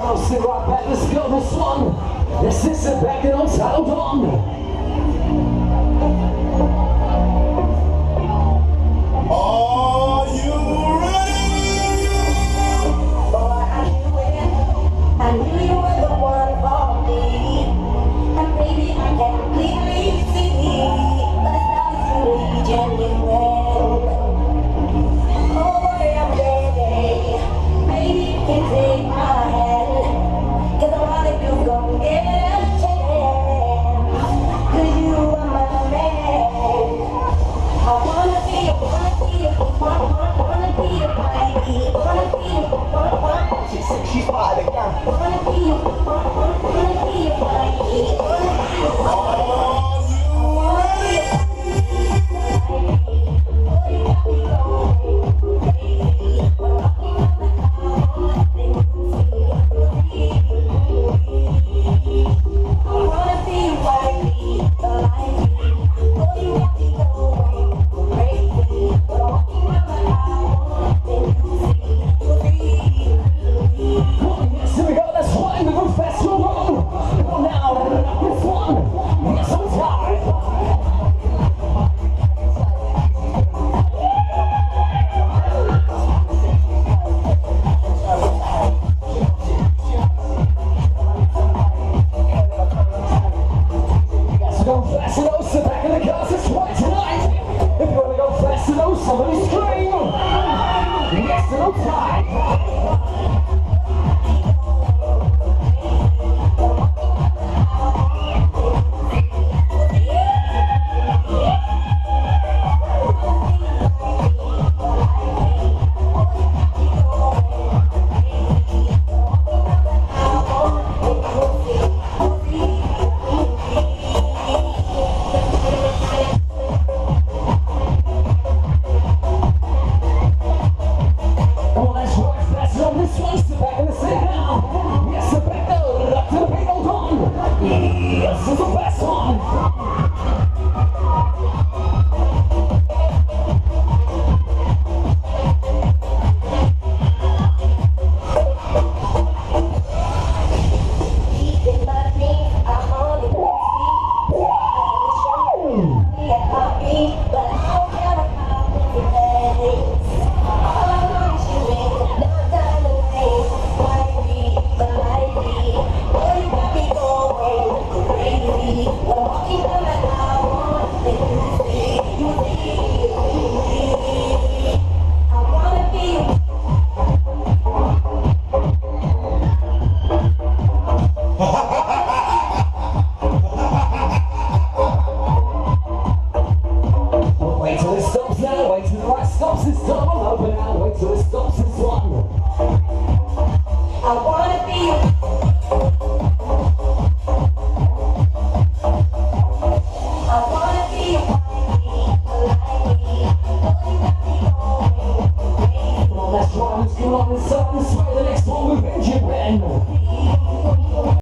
I'll sit right back, let's go this one. Let's sit back and on Houghton. Are you ready? Boy, I knew you were the one for me. And baby, I can clearly see that it's really genuine. Oh boy, I'm ready. Baby, you can take my hand, 'cause I wanna do go get a chance. 'Cause you are my man. I wanna be your She's fine again. Go fast and oh, sit back in the cars, it's right tonight. If you wanna go fast and oh, somebody's